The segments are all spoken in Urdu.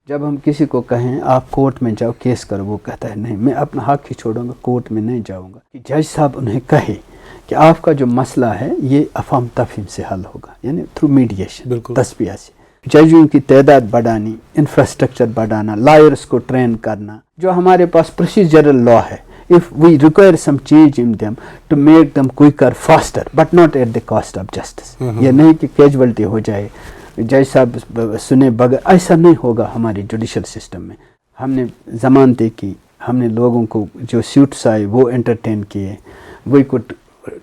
جب ہم کسی کو کہیں آپ کورٹ میں جاؤ کیس کرو، وہ کہتا ہے نہیں میں اپنا حق ہی چھوڑوں گا، کورٹ میں نہیں جاؤں گا. کہ جج صاحب انہیں کہے کہ آپ کا جو مسئلہ ہے یہ افہام تفہیم سے حل ہوگا، یعنی تھرو میڈیشن، تصفیہ سے. ججوں کی تعداد بڑھانی، انفراسٹرکچر بڑھانا، لائرس کو ٹرین کرنا. جو ہمارے پاس پروسیجرل لا ہے، if we require some change in them to make them quicker, faster, but not at the cost of justice. یہ نہیں کہ کیجولٹی ہو جائے، جج صاحب سنے بغیر، ایسا نہیں ہوگا ہماری جوڈیشل سسٹم میں. ہم نے ضمانتیں کی، ہم نے لوگوں کو جو سیوٹس آئے وہ انٹرٹین کیے، we could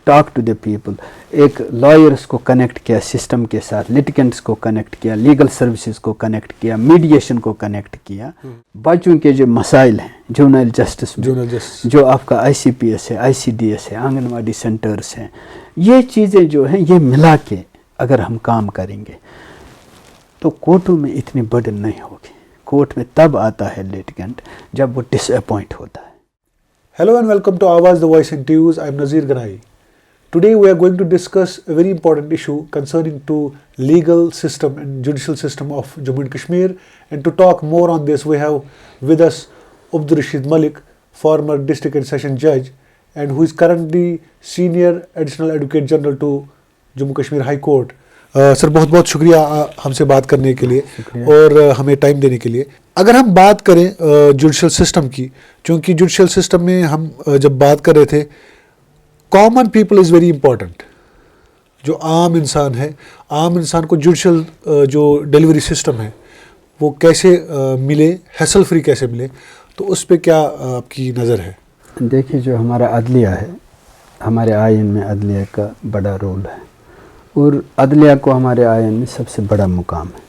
talk to the people. ایک لائرس کو کنیکٹ کیا سسٹم کے ساتھ، لٹیگنٹس کو کنیکٹ کیا، لیگل سروسز کو کنیکٹ کیا، میڈیشن کو کنیکٹ کیا. بچوں کے جو مسائل ہیں جونائل جسٹس میں، جو آپ کا آئی سی پی ایس ہے، آئی سی ڈی ایس ہے، آنگن واڑی سینٹرز ہیں، یہ چیزیں جو ہیں یہ ملا کے اگر ہم کام کریں گے تو کورٹوں میں اتنی برڈن نہیں ہوگی. کورٹ میں تب آتا ہے لیٹیگنٹ جب وہ ڈس اپوائنٹ ہوتا ہے. Hello and welcome to Awaz the Voice and News. I am Nazir Ganai. Today we are going to discuss a very important issue concerning to legal system and judicial system of Jammu and Kashmir. And to talk more on this, we have with us Abdul Rashid Malik, former district and session judge, and who is currently senior additional advocate general to Jammu Kashmir High Court. سر بہت بہت شکریہ ہم سے بات کرنے کے لیے اور ہمیں ٹائم دینے کے لیے. اگر ہم بات کریں جوڈیشل سسٹم کی، چونکہ جوڈیشل سسٹم میں ہم جب بات کر رہے تھے، common people is very important. جو عام انسان ہے، عام انسان کو جوڈیشل جو ڈیلیوری سسٹم ہے وہ کیسے ملے، ہیسل فری کیسے ملے، تو اس پہ کیا آپ کی نظر ہے؟ دیکھیے جو ہمارا عدلیہ ہے، ہمارے آئین میں عدلیہ کا بڑا رول ہے، اور عدلیہ کو ہمارے آئین میں سب سے بڑا مقام ہے،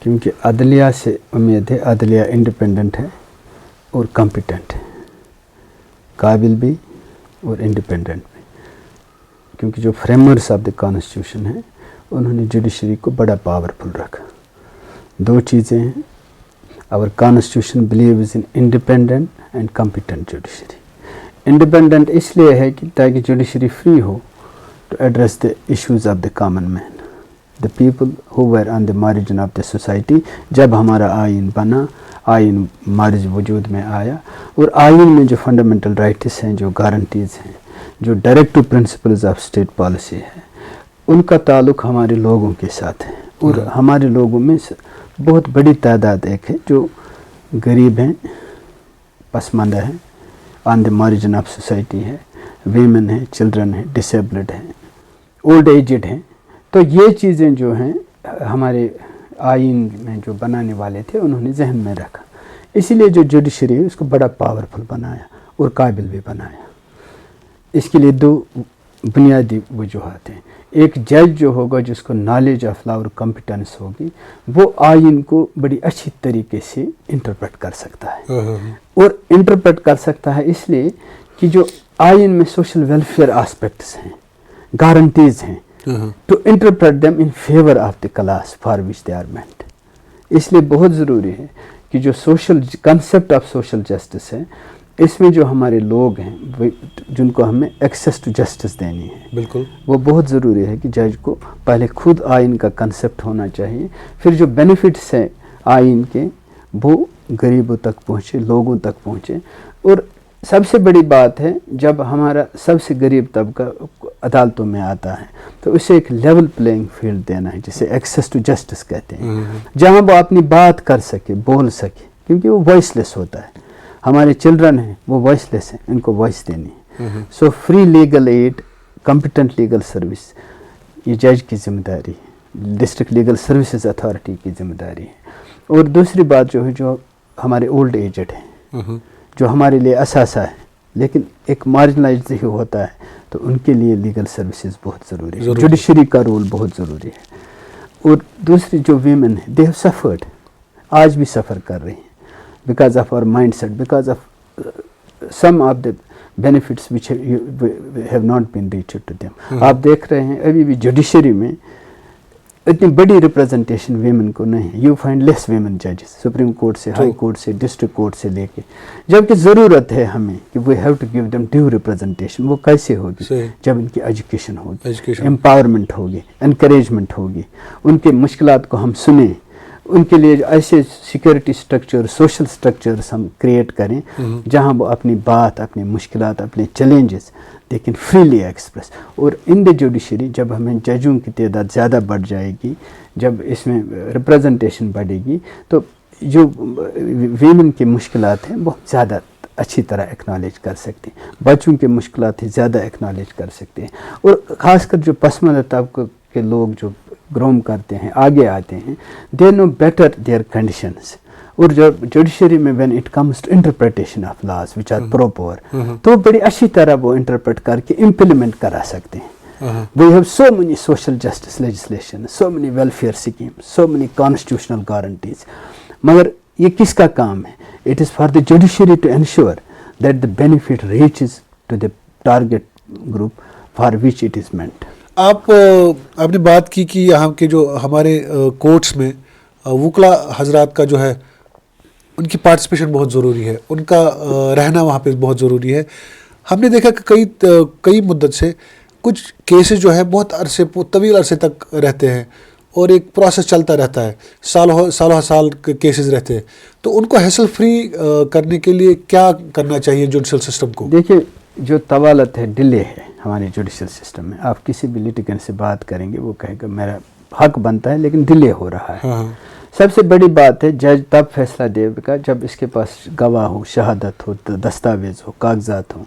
کیونکہ عدلیہ سے امید ہے عدلیہ انڈیپینڈنٹ ہے اور کمپیٹنٹ ہے، قابل بھی اور انڈیپینڈنٹ بھی. کیونکہ جو فریمرز آف دی کانسٹیٹیوشن ہیں انہوں نے جوڈیشری کو بڑا پاورفل رکھا. دو چیزیں ہیں، اور constitution believes in independent and competent judiciary. Independent اس لیے ہے کہ تاکہ جوڈیشری فری ہو to address the issues of the common man, the people who were on the margin of the society. جب ہمارا آئین بنا، آئین مارج وجود میں آیا، اور آئین میں جو فنڈامنٹل رائٹس ہیں، جو گارنٹیز ہیں، جو directive principles of state policy ہے، ان کا تعلق ہمارے لوگوں کے ساتھ ہے. اور ہمارے لوگوں میں بہت بڑی تعداد ایک ہے جو غریب ہیں، پسماندہ ہیں، آن دی مارجن آف سوسائٹی ہے، ویمن ہیں، چلڈرن ہیں، ڈسیبلڈ ہیں، اولڈ ایجڈ ہیں. تو یہ چیزیں جو ہیں ہمارے آئین میں جو بنانے والے تھے انہوں نے ذہن میں رکھا. اسی لیے جو جوڈیشری ہے اس کو بڑا پاورفل بنایا اور قابل بھی بنایا. اس کے لیے دو بنیادی وجوہات ہیں. ایک جج جو ہوگا جس کو نالج آف لا اور کمپیٹنس ہوگی، وہ آئین کو بڑی اچھی طریقے سے انٹرپریٹ کر سکتا ہے. اور انٹرپریٹ کر سکتا ہے اس لیے کہ جو آئین میں سوشل ویلفیئر آسپیکٹس ہیں، گارنٹیز ہیں، to interpret them in favour of the class for which they are meant. اس لیے بہت ضروری ہے کہ جو social concept of social justice ہے، اس میں جو ہمارے لوگ ہیں جن کو ہمیں ایکسیس ٹو جسٹس دینی ہے، بالکل وہ بہت ضروری ہے کہ جج کو پہلے خود آئین کا کنسیپٹ ہونا چاہیے، پھر جو بینیفٹس ہیں آئین کے وہ غریبوں تک پہنچے، لوگوں تک پہنچے. اور سب سے بڑی بات ہے جب ہمارا سب سے غریب طبقہ عدالتوں میں آتا ہے تو اسے ایک لیول پلینگ فیلڈ دینا ہے، جسے ایکسیس ٹو جسٹس کہتے ہیں، جہاں وہ اپنی بات کر سکے، بول سکے، کیونکہ وہ وائس لیس ہوتا ہے. ہمارے چلڈرن ہیں وہ وائس لیس ہیں، ان کو وائس دینی ہے. So free legal aid, competent legal service, یہ جج کی ذمہ داری ہے، ڈسٹرکٹ لیگل سروسز اتھارٹی کی ذمہ داری ہے. اور دوسری بات جو ہے، جو ہمارے اولڈ ایجڈ ہیں جو ہمارے لیے اثاثہ ہے لیکن ایک مارجنلائزڈ ہی ہوتا ہے، تو ان کے لیے لیگل سروسز بہت ضروری ہے. جوڈیشری کا رول بہت ضروری ہے. اور دوسری جو ویمن ہیں، دے ہیو سفرڈ، آج بھی سفر کر رہی ہیں، because of our mindset, because of some of the benefits which have not been reached to them. آپ دیکھ رہے ہیں ابھی بھی جوڈیشری میں اتنی بڑی ریپرزنٹیشن ویمن کو نہیں ہے. یو فائنڈ لیس ویمن ججز، سپریم کورٹ سے، ہائی کورٹ سے، ڈسٹرکٹ کورٹ سے لے کے، جبکہ ضرورت ہے ہمیں کہ we have to give them due representation. وہ کیسے ہوگی؟ جب ان کی ایجوکیشن ہوگی، امپاورمنٹ ہوگی، انکریجمنٹ ہوگی، ان کے مشکلات کو ہم سنیں، ان کے لیے ایسے سیکورٹی اسٹرکچر سوشل اسٹرکچرس ہم کریٹ کریں جہاں وہ اپنی بات اپنی مشکلات اپنے challenges they can freely express. اور ان دا جوڈیشری جب ہمیں ججوں کی تعداد زیادہ بڑھ جائے گی, جب اس میں ریپرزنٹیشن بڑھے گی, تو جو ویمن کی مشکلات ہیں وہ زیادہ اچھی طرح ایکنالج کر سکتے ہیں, بچوں کی مشکلات ہیں زیادہ ایکنالج کر سکتے ہیں. اور خاص کر جو پسماندہ طبقے کے لوگ جو گروم کرتے ہیں آگے آتے ہیں, they know better their conditions. اور جب جوڈیشری میں when it comes to interpretation of laws which are proper, تو بڑی اچھی طرح وہ انٹرپریٹ کر کے امپلیمنٹ کرا سکتے ہیں. We have so many social justice legislation, so many welfare schemes, so many constitutional guarantees. مگر یہ کس کا کام ہے؟ It is for the judiciary to ensure that the benefit reaches to the target group for which it is meant. آپ نے بات کی کہ یہاں کے جو ہمارے کورٹس میں وکلا حضرات کا جو ہے ان کی پارٹیسپیشن بہت ضروری ہے, ان کا رہنا وہاں پہ بہت ضروری ہے. ہم نے دیکھا کہ کئی مدت سے کچھ کیسز جو ہے بہت طویل عرصے تک رہتے ہیں اور ایک پروسیس چلتا رہتا ہے, سالوں سال کیسز رہتے ہیں. تو ان کو ہیسل فری کرنے کے لیے کیا کرنا چاہیے جوڈیشل سسٹم کو؟ دیکھیے جو طوالت ہے, ڈیلے ہے ہمارے جوڈیشل سسٹم میں, آپ کسی بھی لیٹیگنٹ سے بات کریں گے وہ کہے گا میرا حق بنتا ہے لیکن ڈیلے ہو رہا ہے. سب سے بڑی بات ہے جج تب فیصلہ دے گا جب اس کے پاس گواہ ہو, شہادت ہو, دستاویز ہو, کاغذات ہوں.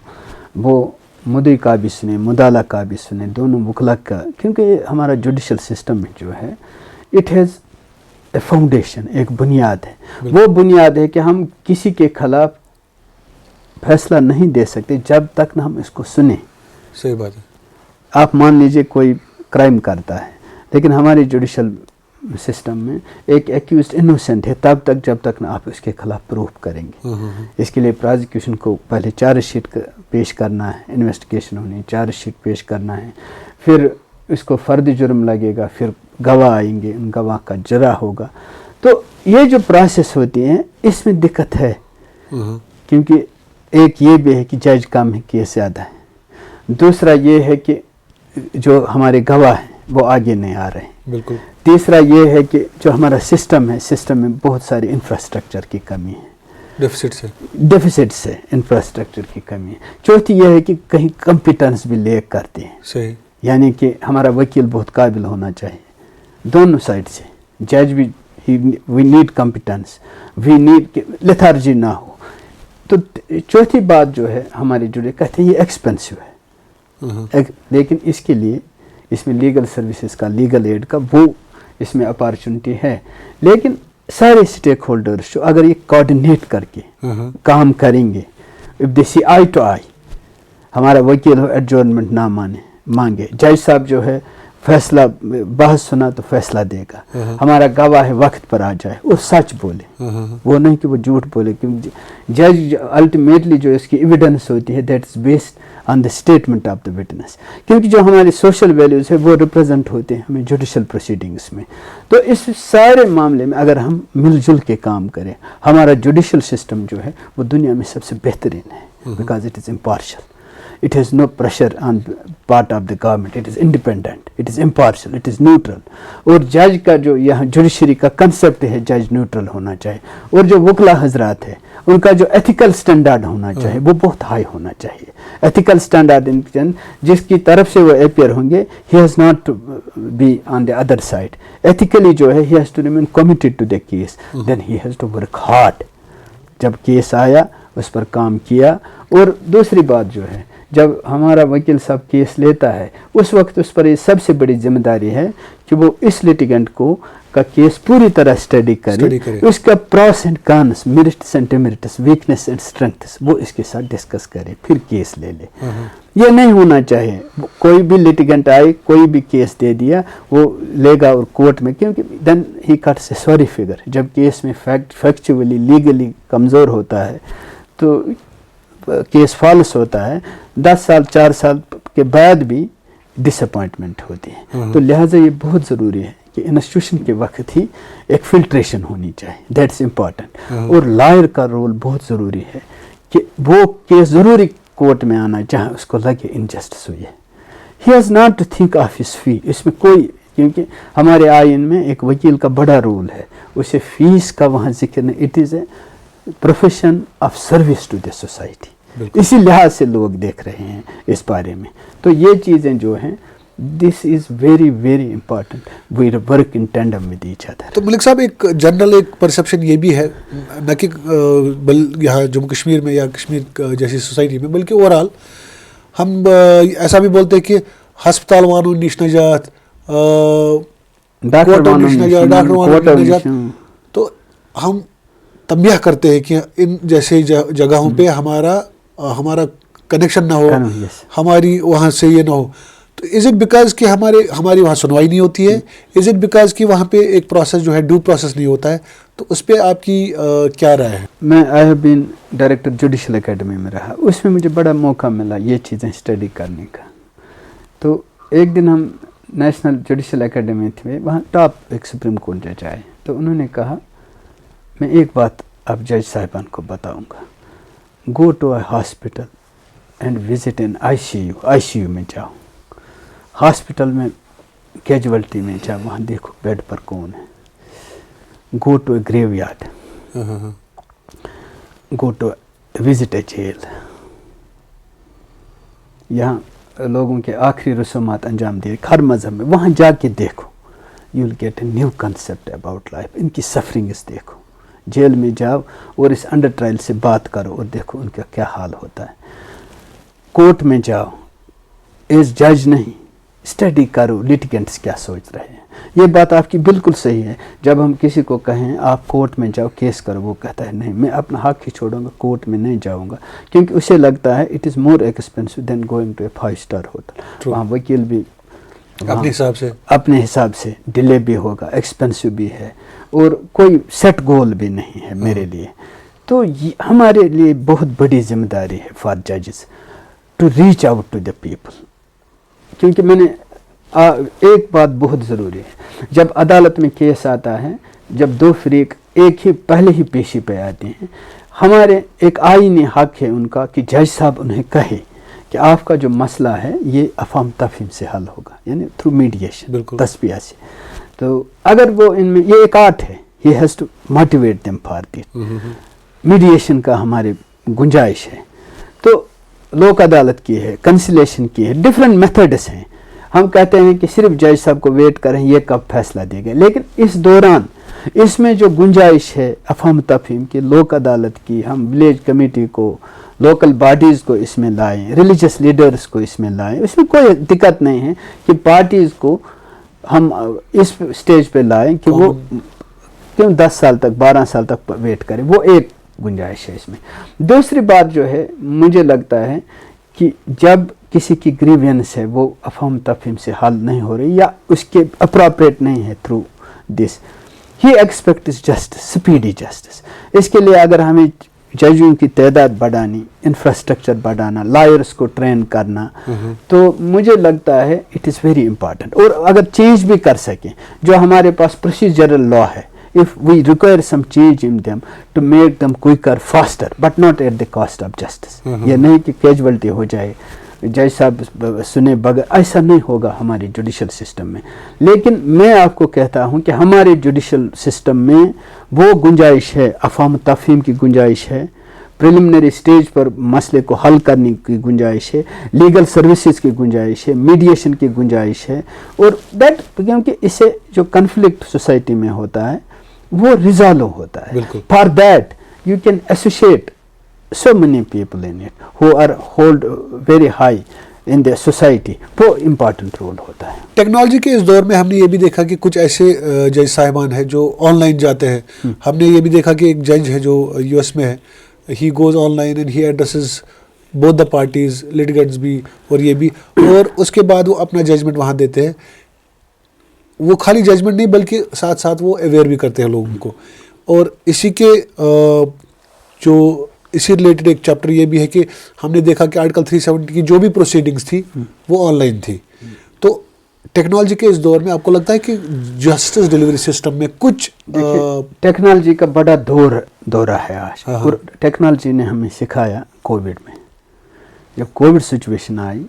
وہ مدعی کا بھی سنیں, مدعا کا بھی سنیں, دونوں وکلا کا, کیونکہ ہمارا جوڈیشل سسٹم جو ہے اٹ ہیز اے فاؤنڈیشن, ایک بنیاد ہے. وہ بنیاد ہے کہ ہم کسی کے خلاف فیصلہ نہیں دے سکتے جب تک نہ ہم اس کو سنیں. صحیح بات ہے. آپ مان لیجئے کوئی کرائم کرتا ہے, لیکن ہمارے جوڈیشل سسٹم میں ایک ایکیوزڈ انوسینٹ ہے تب تک جب تک نہ آپ اس کے خلاف پروف کریں گے. اس کے لیے پروزیکیوشن کو پہلے چارج شیٹ پیش کرنا ہے, انویسٹیگیشن ہونی, چارج شیٹ پیش کرنا ہے, پھر اس کو فرد جرم لگے گا, پھر گواہ آئیں گے, ان گواہ کا جرا ہوگا. تو یہ جو پروسیس ہوتی ہیں اس میں دقت ہے, کیونکہ ایک یہ بھی ہے کہ جج کم ہے, کیس زیادہ ہے. دوسرا یہ ہے کہ جو ہمارے گواہ ہیں وہ آگے نہیں آ رہے ہیں. بالکل. تیسرا یہ ہے کہ جو ہمارا سسٹم ہے, سسٹم میں بہت ساری انفراسٹرکچر کی کمی ہے, ڈیفیسٹ سے انفراسٹرکچر کی کمی ہے. چوتھی یہ ہے کہ کہیں کمپیٹنس بھی لیک کرتے ہیں. صحیح. یعنی کہ ہمارا وکیل بہت قابل ہونا چاہیے دونوں سائڈ سے. جج بھی we need competence, we need کہ لیتھارجی نہ ہو. تو چوتھی بات جو ہے ہمارے جڑے کہتے ہیں یہ ایکسپینسو ہے, لیکن اس کے لیے اس میں لیگل سروسز کا, لیگل ایڈ کا وہ اس میں اپارچونٹی ہے. لیکن سارے اسٹیک ہولڈرز جو اگر یہ کوآرڈینیٹ کر کے کام کریں گے, if they C I to آئی, ہمارا وکیل ہو ایڈجورنمنٹ نہ مانگے, جج صاحب جو ہے فیصلہ بحث سنا تو فیصلہ دے گا, ہمارا گواہ ہے وقت پر آ جائے اور سچ بولے, وہ نہیں کہ وہ جھوٹ بولے. کیونکہ جج الٹیمیٹلی جو اس کی ایویڈنس ہوتی ہے that is based on the statement of the witness, کیونکہ جو ہماری سوشل ویلیوز ہے وہ ریپرزینٹ ہوتے ہیں ہمیں جوڈیشل پروسیڈنگس میں. تو اس سارے معاملے میں اگر ہم مل جل کے کام کریں, ہمارا جوڈیشل سسٹم جو ہے وہ دنیا میں سب سے بہترین ہے, because it is impartial. It has no pressure on part of the government. It is independent. It is impartial. It is neutral. اور جج کا جو یہاں جوڈیشری کا کنسپٹ ہے جج نیوٹرل ہونا چاہیے. اور جو وکلا حضرات ہے ان کا جو ایتھیکل سٹینڈرڈ ہونا چاہیے وہ بہت ہائی ہونا چاہیے. ایتھیکل سٹینڈرڈ جس کی طرف سے وہ اپیئر ہوں گے, he has not to be on the other side. Ethically جو ہے he has to remain committed to the case. Then he has to work hard. جب کیس آیا اس پر کام کیا. اور دوسری بات جو ہے جب ہمارا وکیل صاحب کیس لیتا ہے اس وقت اس پر یہ سب سے بڑی ذمہ داری ہے کہ وہ اس لیٹیگنٹ کو کا کیس پوری طرح اسٹڈی کرے, اس کا pros and cons, merits and demerits, weakness and strengths وہ اس کے ساتھ ڈسکس کرے, پھر کیس لے لے. یہ نہیں ہونا چاہیے کوئی بھی لیٹیگنٹ آئے کوئی بھی کیس دے دیا وہ لے گا اور کورٹ میں, کیونکہ دین ہی کٹس اے سوری فگر. جب کیس میں فیکچولی لیگلی کمزور ہوتا ہے تو کیس فالس ہوتا ہے, 10 سال 4 سال کے بعد بھی ڈس اپوائنٹمنٹ ہوتی ہے. تو لہٰذا یہ بہت ضروری ہے کہ انسٹیٹیوشن کے وقت ہی ایک فلٹریشن ہونی چاہیے, دیٹس امپورٹنٹ. اور لائر کا رول بہت ضروری ہے کہ وہ کیس ضروری کورٹ میں آنا جہاں اس کو لگے انجسٹس ہوئی ہے. He has not to think of his fee, اس میں کوئی کیونکہ ہمارے آئین میں ایک وکیل کا بڑا رول ہے, اسے فیس کا وہاں ذکر نہیں, it is a profession of service to the society. اسی لحاظ سے لوگ دیکھ رہے ہیں اس بارے میں. تو یہ چیزیں جو ہیں this is very very important, we work in tandem with each other. تو ملک صاحب ایک جنرل ایک پرسیپشن یہ بھی ہے, نہ کہ یہاں جموں کشمیر میں یا کشمیر جیسی سوسائٹی میں, بلکہ اوور آل ہم ایسا بھی بولتے ہیں کہ ہسپتال وانوں نش نجات, ڈاکٹر وانوں نش نجات. تو ہم تنبیہ کرتے ہیں کہ ان جیسے جگہوں پہ ہمارا کنیکشن نہ ہو, ہماری وہاں سے یہ نہ ہو. تو از اٹ بیکاز کہ ہماری وہاں سنوائی نہیں ہوتی ہے, از اٹ بیکاز کہ وہاں پہ ایک پروسیس جو ہے ڈیو پروسیس نہیں ہوتا ہے؟ تو اس پہ آپ کی کیا رائے ہے؟ میں I have been director judicial academy میں رہا, اس میں مجھے بڑا موقع ملا یہ چیزیں اسٹڈی کرنے کا. تو ایک دن ہم نیشنل جوڈیشل اکیڈمی تھے, وہاں ٹاپ ایک سپریم کورٹ جج آئے, تو انہوں نے کہا میں ایک بات اب جج صاحبان کو بتاؤں گا, go to a hospital and visit in I C U میں جاؤ, ہاسپٹل میں کیجویلٹی میں جاؤ, وہاں دیکھو بیڈ پر کون ہے. Go to a graveyard, go to visit a jail, یہاں لوگوں کے آخری رسومات انجام دیے ہر مذہب میں, وہاں جا کے دیکھو, you will get a new concept about life. ان کی سفرنگس دیکھو, جیل میں جاؤ اور اس انڈر ٹرائل سے بات کرو اور دیکھو ان کا کیا حال ہوتا ہے. کورٹ میں جاؤ, ایز جج نہیں, اسٹڈی کرو لٹیگنٹس کیا سوچ رہے ہیں. یہ بات آپ کی بالکل صحیح ہے. جب ہم کسی کو کہیں آپ کورٹ میں جاؤ کیس کرو, وہ کہتا ہے نہیں میں اپنا حق ہی چھوڑوں گا, کورٹ میں نہیں جاؤں گا, کیونکہ اسے لگتا ہے it is more expensive than going to a 5-star hotel. وہاں وکیل بھی اپنے حساب سے ڈیلے بھی ہوگا, ایکسپینسو بھی ہے, اور کوئی سیٹ گول بھی نہیں ہے میرے لیے. تو ہمارے لیے بہت بڑی ذمہ داری ہے فار ججز to reach out to the people. کیونکہ میں نے ایک بات بہت ضروری ہے, جب عدالت میں کیس آتا ہے, جب دو فریق ایک ہی پہلے ہی پیشی پہ آتے ہیں, ہمارے ایک آئینی حق ہے ان کا کہ جج صاحب انہیں کہے کہ آپ کا جو مسئلہ ہے یہ افہام تفہیم سے حل ہوگا, یعنی تھرو میڈیشن, تصفیہ سے. تو اگر وہ ان میں یہ ایک آرٹ ہے, he has to motivate them for that. Mediation کا ہماری گنجائش ہے. تو لوک عدالت کی ہے, کنسلیشن کی ہے, ڈفرینٹ میتھڈس ہیں. ہم کہتے ہیں کہ صرف جج صاحب کو ویٹ کریں یہ کب فیصلہ دے گئے, لیکن اس دوران اس میں جو گنجائش ہے افہام تفہیم کی, لوک عدالت کی, ہم ولیج کمیٹی کو, لوکل باڈیز کو اس میں لائیں, ریلیجس لیڈرز کو اس میں لائیں. اس میں کوئی دقت نہیں ہے کہ پارٹیز کو ہم اس سٹیج پہ لائیں کہ وہ کیوں 10 سال تک 12 سال تک ویٹ کریں, وہ ایک گنجائش ہے اس میں. دوسری بات جو ہے مجھے لگتا ہے کہ جب کسی کی گریوینس ہے وہ افہام تفہیم سے حل نہیں ہو رہی یا اس کے اپروپریٹ نہیں ہے through this, he expects justice, speedy justice. اس کے لیے اگر ہمیں ججوں کی تعداد بڑھانی, انفراسٹرکچر بڑھانا, لائرس کو ٹرین کرنا, تو مجھے لگتا ہے اٹ از ویری امپارٹنٹ. اور اگر چینج بھی کر سکیں, جو ہمارے پاس پروسیجرل لا ہے, if we require some change in them to make them quicker, faster, but not at the cost of justice. یہ نہیں کہ کیجویلٹی ہو جائے, جج صاحب سنے بغیر, ایسا نہیں ہوگا ہمارے جوڈیشل سسٹم میں. لیکن میں آپ کو کہتا ہوں کہ ہمارے جوڈیشل سسٹم میں وہ گنجائش ہے, افہام تفہیم کی گنجائش ہے, پریلیمنری سٹیج پر مسئلے کو حل کرنے کی گنجائش ہے, لیگل سروسز کی گنجائش ہے, میڈیشن کی گنجائش ہے. اور دیٹ کیونکہ اسے جو کنفلکٹ سوسائٹی میں ہوتا ہے وہ ریزالو ہوتا ہے. For that you can associate so many people in it who are hold very high in the society, وہ امپارٹنٹ رول ہوتا ہے. ٹیکنالوجی کے اس دور میں ہم نے یہ بھی دیکھا کہ کچھ ایسے جج صاحبان ہیں جو آن لائن جاتے ہیں. ہم نے یہ بھی دیکھا کہ ایک جج ہے جو یو ایس میں ہے, he goes online and he addresses both the parties, litigants بھی اور یہ بھی, اور اس کے بعد وہ اپنا ججمنٹ وہاں دیتے ہیں. وہ خالی ججمنٹ نہیں بلکہ ساتھ ساتھ وہ اویئر بھی کرتے ہیں لوگوں کو. اور اسی کے جو اسی ریلیٹڈ ایک چیپٹر یہ بھی ہے کہ ہم نے دیکھا کہ آرٹیکل 370 کی جو بھی پروسیڈنگز تھی وہ آن لائن تھی. تو ٹیکنالوجی کے اس دور میں آپ کو لگتا ہے کہ جسٹس ڈیلیوری سسٹم میں کچھ ٹیکنالوجی کا بڑا دورہ ہے آج, اور ٹیکنالوجی نے ہمیں سکھایا کووڈ میں. جب کووڈ سچویشن آئی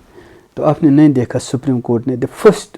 تو آپ نے نہیں دیکھا سپریم کورٹ نے the first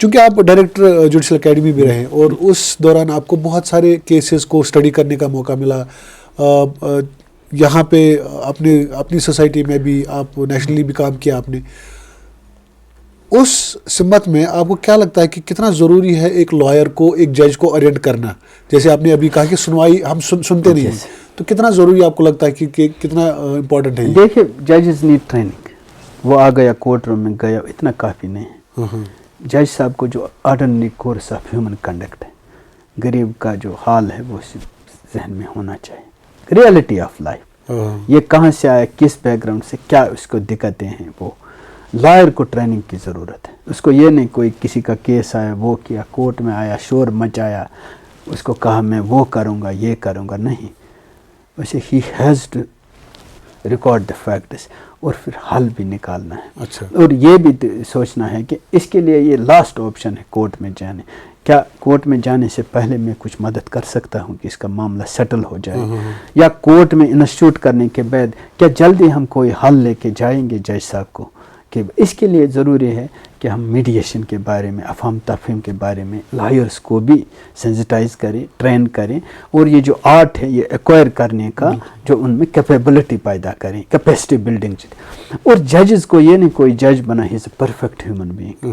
چونکہ آپ ڈائریکٹر جوڈیشل اکیڈمی بھی رہے اور اس دوران آپ کو بہت سارے کیسز کو اسٹڈی کرنے کا موقع ملا. یہاں پہ اپنی سوسائٹی میں بھی آپ نیشنلی بھی کام کیا آپ نے. اس سمت میں آپ کو کیا لگتا ہے کہ کتنا ضروری ہے ایک لائر کو ایک جج کو اورینٹ کرنا؟ جیسے آپ نے ابھی کہا کہ سنوائی ہم سنتے نہیں ہیں, تو کتنا ضروری آپ کو لگتا ہے کہ کتنا امپورٹنٹ ہے؟ دیکھیے, ججز نیڈ ٹریننگ. وہ آ گیا کورٹ روم میں گیا, اتنا کافی نہیں ہے. جج صاحب کو جو ordinary course of human conduct ہے, غریب کا جو حال ہے وہ ذہن میں ہونا چاہیے. ریئلٹی آف لائف, یہ کہاں سے آیا, کس بیک گراؤنڈ سے, کیا اس کو دقتیں ہیں. وہ لائر کو ٹریننگ کی ضرورت ہے. اس کو یہ نہیں کوئی کسی کا کیس آیا, وہ کیا, کورٹ میں آیا, شور مچایا, اس کو کہا میں وہ کروں گا, یہ کروں گا, نہیں. ویسے he has to record the facts اور پھر حل بھی نکالنا ہے. اچھا. اور یہ بھی سوچنا ہے کہ اس کے لیے یہ لاسٹ آپشن ہے کورٹ میں جانے. کیا کورٹ میں جانے سے پہلے میں کچھ مدد کر سکتا ہوں کہ اس کا معاملہ سیٹل ہو جائے, یا کورٹ میں انسٹیٹیوٹ کرنے کے بعد کیا جلدی ہم کوئی حل لے کے جائیں گے جج صاحب کو؟ کہ اس کے لیے ضروری ہے کہ ہم میڈیشن کے بارے میں, افہام تفہیم کے بارے میں لائرس کو بھی سینسٹائز کریں, ٹرین کریں, اور یہ جو آرٹ ہے یہ ایکوائر کرنے کا جو ان میں کیپیبلٹی پیدا کریں, کیپیسٹی بلڈنگ. اور ججز کو یہ نہیں کوئی جج بنا he is a perfect human being.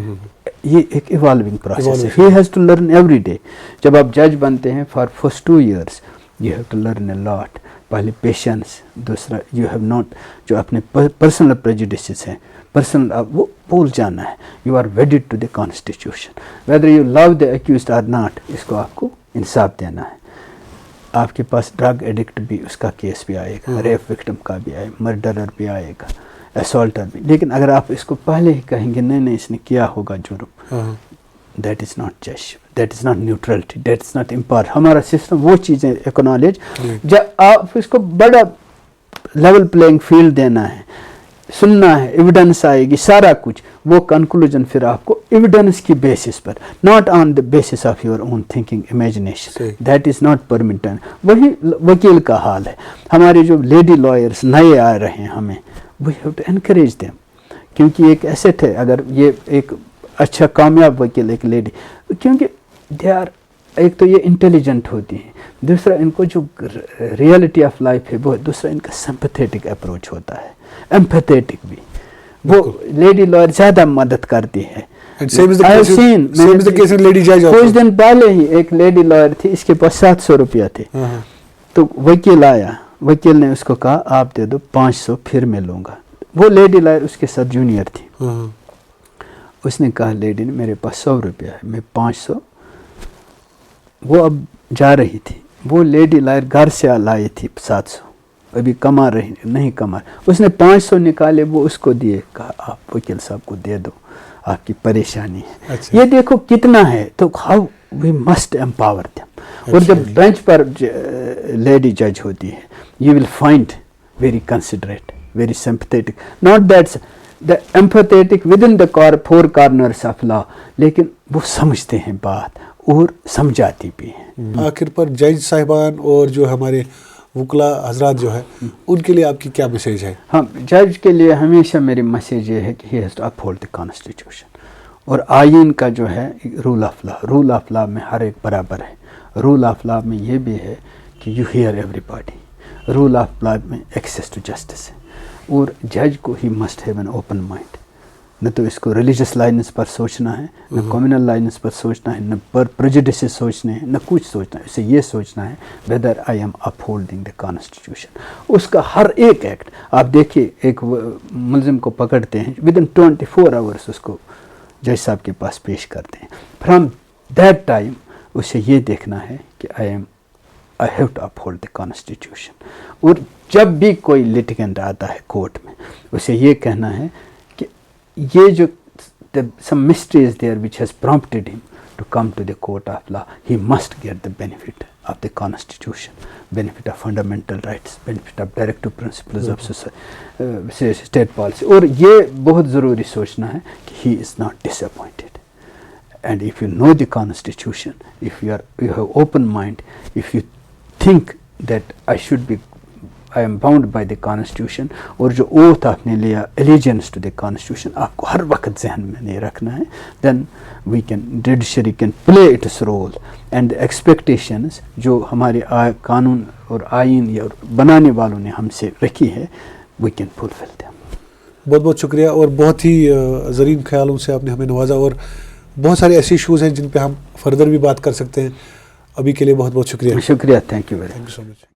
یہ ایک ایوالونگ پروسیس ہے. He has to learn every day. جب آپ جج بنتے ہیں for first 2 years you have to learn a lot. پہلے پیشنس, دوسرا یو ہیو ناٹ, جو اپنے پرسنل پریجوڈسز ہیں پرسنل, وہ بھول جانا ہے. You are wedded to the constitution whether you love the accused or not. اس کو آپ کو انصاف دینا ہے. آپ کے پاس ڈرگ ایڈکٹ بھی, اس کا کیس بھی آئے گا, ریپ وکٹم کا بھی آئے, مرڈرر بھی آئے گا, اسالٹر بھی. لیکن اگر آپ اس کو پہلے ہی کہیں گے نہیں اس نے کیا ہوگا جرم, that is not judgeship, that is not neutrality, that is not impartial. ہمارا سسٹم وہ چیزیں ایکنالج, جب آپ اس کو بڑا لیول پلینگ فیلڈ دینا ہے, سننا ہے, ایویڈنس آئے گی, سارا کچھ. وہ کنکلوژن پھر آپ کو ایویڈنس کی بیسس پر, not on the basis of your own thinking imagination, that is not permitted. وہی وکیل کا حال ہے. ہمارے جو لیڈی لائرس نئے آ رہے ہیں, ہمیں we have to encourage them, کیونکہ ایک ایسٹ ہے. اگر یہ ایک اچھا کامیاب وکیل ایک لیڈی, کیونکہ دے آر, ایک تو یہ انٹیلیجنٹ ہوتی ہیں, دوسرا ان کو جو ریئلٹی آف لائف ہے وہ, دوسرا ان کا سمپتھیٹک اپروچ ہوتا ہے, ایمپیتھیٹک بھی. وہ لیڈی لائر زیادہ مدد کرتی ہے. کچھ دن پہلے ہی ایک لیڈی لائر تھی, اس کے پاس 700 روپیہ تھے, تو وکیل آیا, وکیل نے اس کو کہا آپ دے دو 500 پھر میں لوں گا. وہ لیڈی لائر اس کے ساتھ جونیئر تھی. اس نے کہا لیڈی نے میرے پاس 100 روپیہ ہے, میں 500. وہ اب جا رہی تھی, وہ لیڈی لائر گھر سے لائی تھی 700, ابھی کما رہی نہیں کما. اس نے 500 نکالے, وہ اس کو دیے, کہا آپ وکیل صاحب کو دے دو, آپ کی پریشانی ہے. یہ دیکھو کتنا ہے. تو how we must empower them. اور جب بینچ پر لیڈی جج ہوتی ہے, you will find very considerate, very sympathetic, not that's the empathetic with in the 4 corners of law, لیکن وہ سمجھتے ہیں بات اور سمجھاتی بھی ہیں. آخر پر جج صاحبان اور جو ہمارے وکلا حضرات جو ہے, ان کے لیے آپ کی کیا میسیج ہے؟ ہاں, جج کے لیے ہمیشہ میری میسیج یہ ہے کہ he has to uphold the constitution. اور آئین کا جو ہے rule of law, rule of law میں ہر ایک برابر ہے. رول آف لا میں یہ بھی ہے کہ you hear everybody. Rule of law میں ایکسیس ٹو جسٹس ہے. اور جج کو he must have an open mind. نہ تو اس کو ریلیجس لائنس پر سوچنا ہے, نہ کمیونل لائنس پر سوچنا ہے, نہ پریجوڈسز سوچنے ہیں, نہ کچھ سوچنا ہے. اسے یہ سوچنا ہے whether I am upholding the constitution. اس کا ہر ایک ایکٹ آپ دیکھیے, ایک ملزم کو پکڑتے ہیں, ود ان 24 hours اس کو جج صاحب کے پاس پیش کرتے ہیں. فرام دیٹ ٹائم اسے یہ دیکھنا ہے کہ I have to up hold the constitution. اور جب بھی کوئی لٹیگنٹ آتا ہے کورٹ میں, اسے یہ کہنا ہے کہ یہ جو some mystery is there which has prompted him to come to the court of law, he must get the benefit of the constitution, benefit of fundamental rights, benefit of directive principles of state policy. اور یہ بہت ضروری سوچنا ہے کہ he is not disappointed. And if you know the constitution, if you have open mind, if you think that I should be I am bound by the constitution. اور جو اوتھ آپ نے لیا allegiance to the constitution آپ کو ہر وقت ذہن میں نہیں رکھنا ہے. then we can judiciary can play its role and the expectations جو ہمارے قانون اور آئین یا بنانے والوں نے ہم سے رکھی ہے we can fulfill them. بہت بہت شکریہ اور بہت ہی زرین خیالوں سے آپ نے ہمیں نوازا اور بہت سارے ایسے ایشوز ہیں جن پہ ہم فردر بھی بات کر سکتے ہیں. ابھی کے لیے بہت بہت شکریہ. شکریہ. Thank you very much. So much.